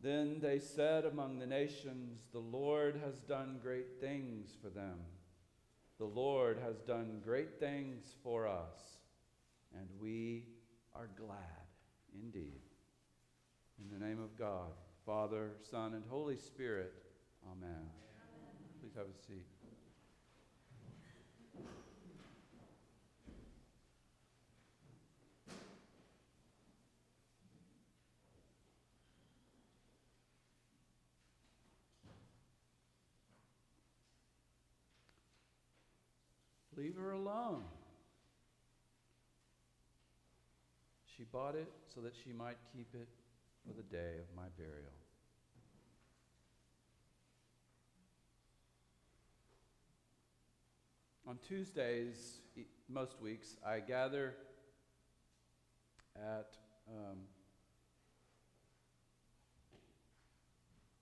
Then they said among the nations, "The Lord has done great things for them. The Lord has done great things for us, and we are glad indeed." In the name of God, Father, Son, and Holy Spirit, amen. Please have a seat. Leave her alone. She bought it so that she might keep it for the day of my burial. On Tuesdays, most weeks, I gather at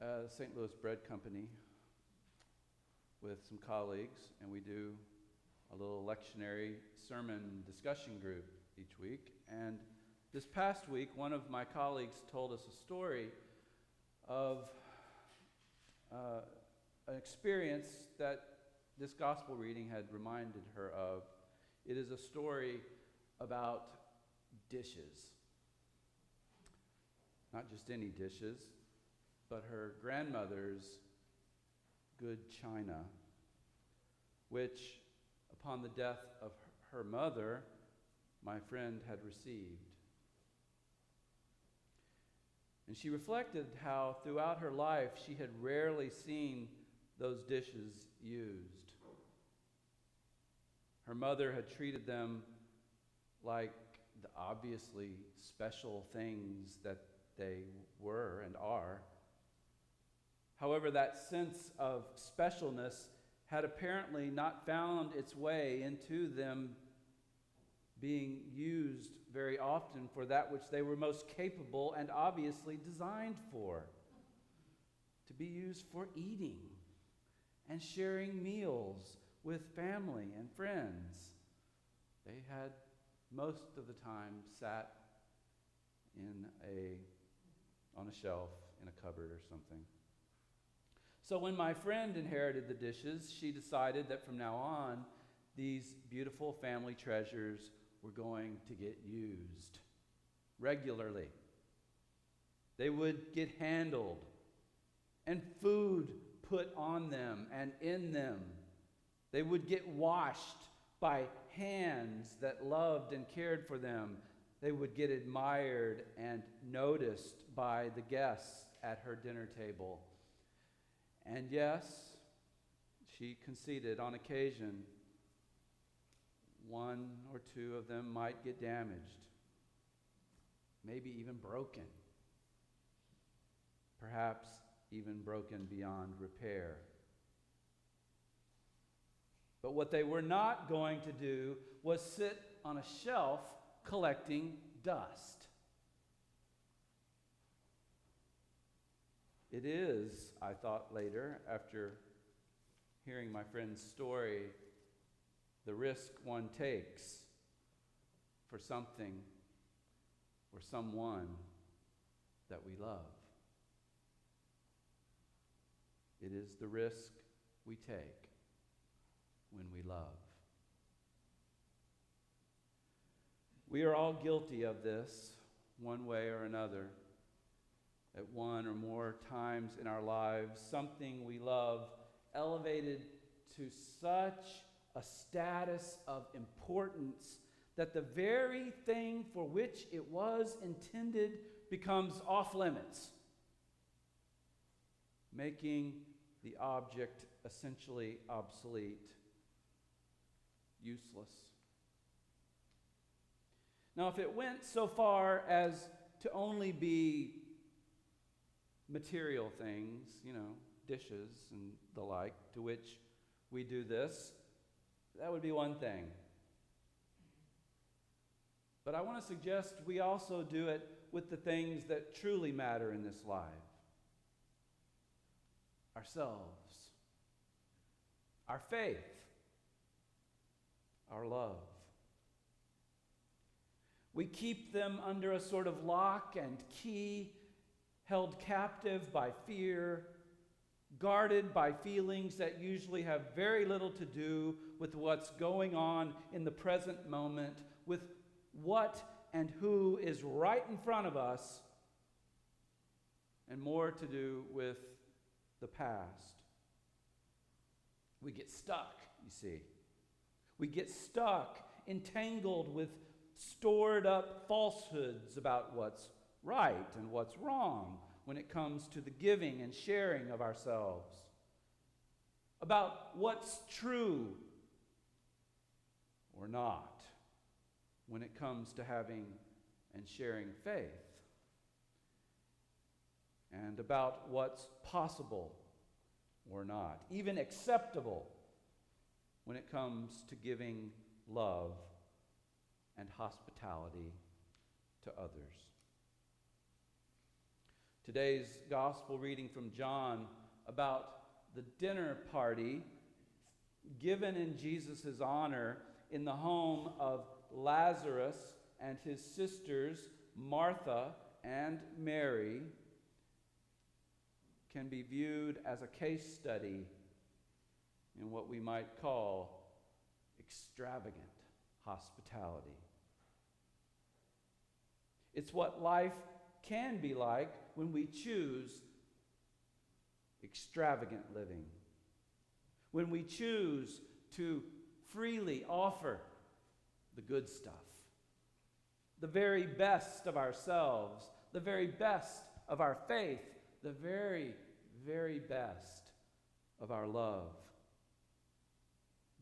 a St. Louis Bread Company with some colleagues, and we do a little lectionary sermon discussion group each week. And this past week, one of my colleagues told us a story of an experience that this gospel reading had reminded her of. It is a story about dishes. Not just any dishes, but her grandmother's good china, which, upon the death of her mother, my friend had received. And she reflected how throughout her life she had rarely seen those dishes used. Her mother had treated them like the obviously special things that they were and are. However, that sense of specialness had apparently not found its way into them being used very often for that which they were most capable and obviously designed for, to be used for eating and sharing meals with family and friends. They had most of the time sat on a shelf in a cupboard or something. So when my friend inherited the dishes, she decided that from now on, these beautiful family treasures were going to get used regularly. They would get handled and food put on them and in them. They would get washed by hands that loved and cared for them. They would get admired and noticed by the guests at her dinner table. And yes, she conceded on occasion, one or two of them might get damaged, maybe even broken, perhaps even broken beyond repair. But what they were not going to do was sit on a shelf collecting dust. It is, I thought later, after hearing my friend's story, the risk one takes for something or someone that we love. It is the risk we take when we love. We are all guilty of this, one way or another. At one or more times in our lives, something we love elevated to such a status of importance that the very thing for which it was intended becomes off limits, making the object essentially obsolete, useless. Now, if it went so far as to only be material things, dishes and the like, to which we do this, that would be one thing. But I want to suggest we also do it with the things that truly matter in this life. Ourselves, our faith, our love. We keep them under a sort of lock and key, held captive by fear, guarded by feelings that usually have very little to do with what's going on in the present moment, with what and who is right in front of us, and more to do with the past. We get stuck, you see. We get stuck, entangled with stored up falsehoods about what's right and what's wrong when it comes to the giving and sharing of ourselves, about what's true or not when it comes to having and sharing faith, and about what's possible or not, even acceptable when it comes to giving love and hospitality to others. Today's gospel reading from John about the dinner party given in Jesus' honor in the home of Lazarus and his sisters Martha and Mary can be viewed as a case study in what we might call extravagant hospitality. It's what life can be like when we choose extravagant living, when we choose to freely offer the good stuff, the very best of ourselves, the very best of our faith, the very, very best of our love.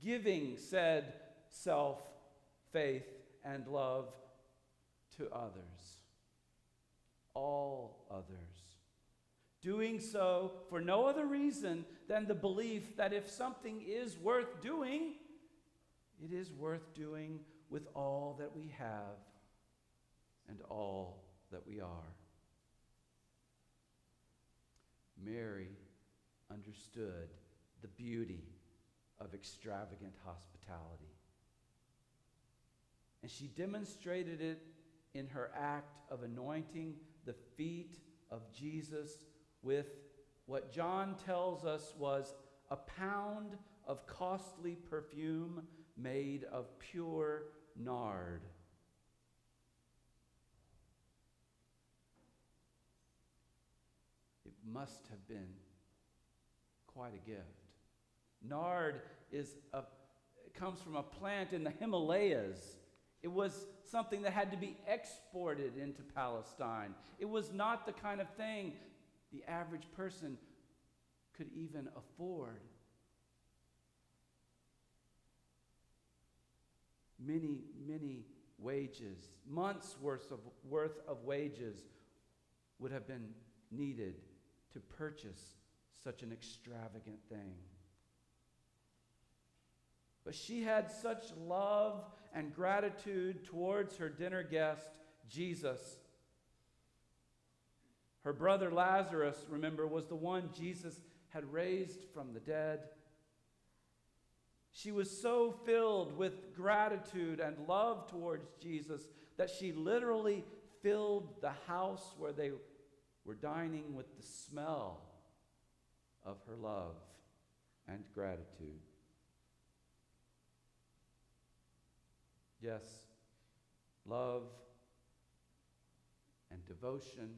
Giving said self, faith, and love to others, all others. Doing so for no other reason than the belief that if something is worth doing, it is worth doing with all that we have and all that we are. Mary understood the beauty of extravagant hospitality. And she demonstrated it in her act of anointing the feet of Jesus with what John tells us was a pound of costly perfume made of pure nard. It must have been quite a gift. Nard comes from a plant in the Himalayas. It was something that had to be exported into Palestine. It was not the kind of thing the average person could even afford. Many, many wages, months' worth of wages would have been needed to purchase such an extravagant thing. But she had such love and gratitude towards her dinner guest, Jesus. Her brother Lazarus, remember, was the one Jesus had raised from the dead. She was so filled with gratitude and love towards Jesus that she literally filled the house where they were dining with the smell of her love and gratitude. Yes, love and devotion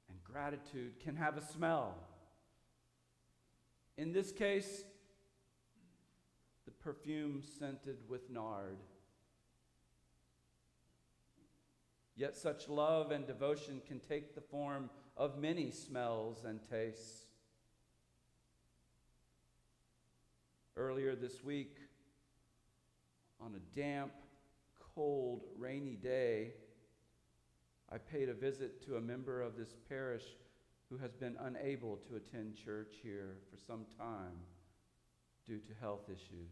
and gratitude can have a smell. In this case, the perfume scented with nard. Yet such love and devotion can take the form of many smells and tastes. Earlier this week, on a damp, cold, rainy day, I paid a visit to a member of this parish who has been unable to attend church here for some time due to health issues.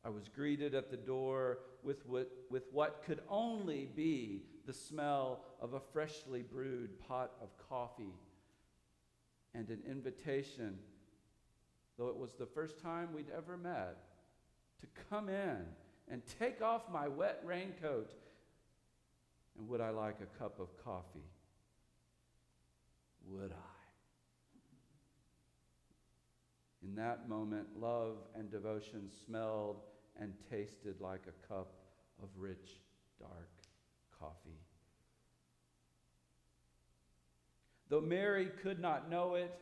I was greeted at the door with what could only be the smell of a freshly brewed pot of coffee and an invitation, though it was the first time we'd ever met, to come in and take off my wet raincoat And would I like a cup of coffee? Would I? In that moment, love and devotion smelled and tasted like a cup of rich, dark coffee. Though Mary could not know it,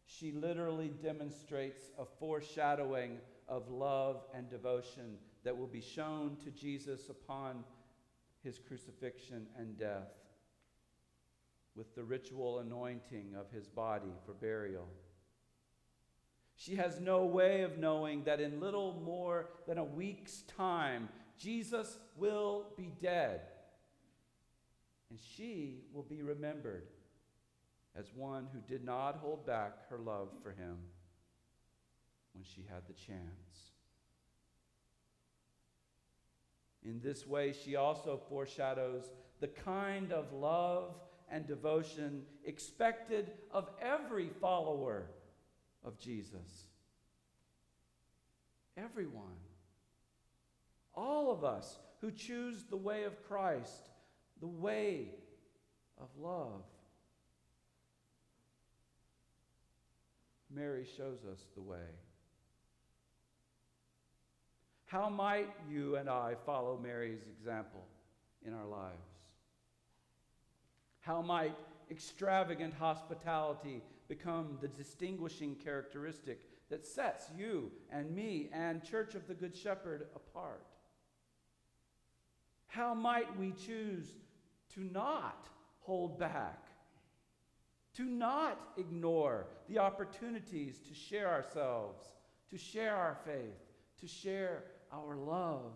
she literally demonstrates a foreshadowing of love and devotion that will be shown to Jesus upon his crucifixion and death with the ritual anointing of his body for burial. She has no way of knowing that in little more than a week's time, Jesus will be dead, and she will be remembered as one who did not hold back her love for him when she had the chance. In this way, she also foreshadows the kind of love and devotion expected of every follower of Jesus. Everyone. All of us who choose the way of Christ, the way of love. Mary shows us the way. How might you and I follow Mary's example in our lives? How might extravagant hospitality become the distinguishing characteristic that sets you and me and Church of the Good Shepherd apart? How might we choose to not hold back, to not ignore the opportunities to share ourselves, to share our faith, to share our love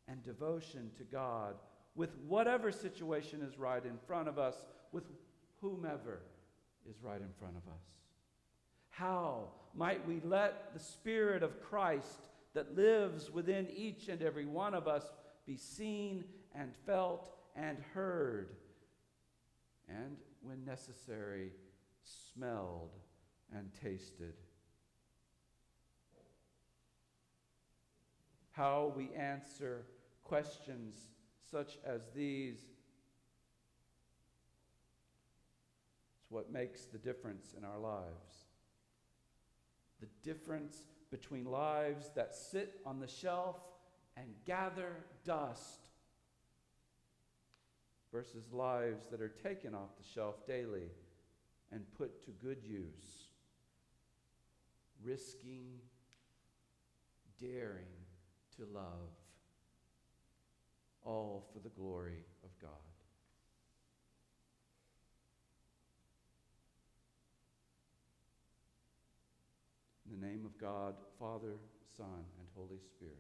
and devotion to God with whatever situation is right in front of us, with whomever is right in front of us? How might we let the Spirit of Christ that lives within each and every one of us be seen and felt and heard, and when necessary, smelled and tasted? How we answer questions such as these is what makes the difference in our lives. The difference between lives that sit on the shelf and gather dust versus lives that are taken off the shelf daily and put to good use, risking, daring to love, all for the glory of God. In the name of God, Father, Son, and Holy Spirit.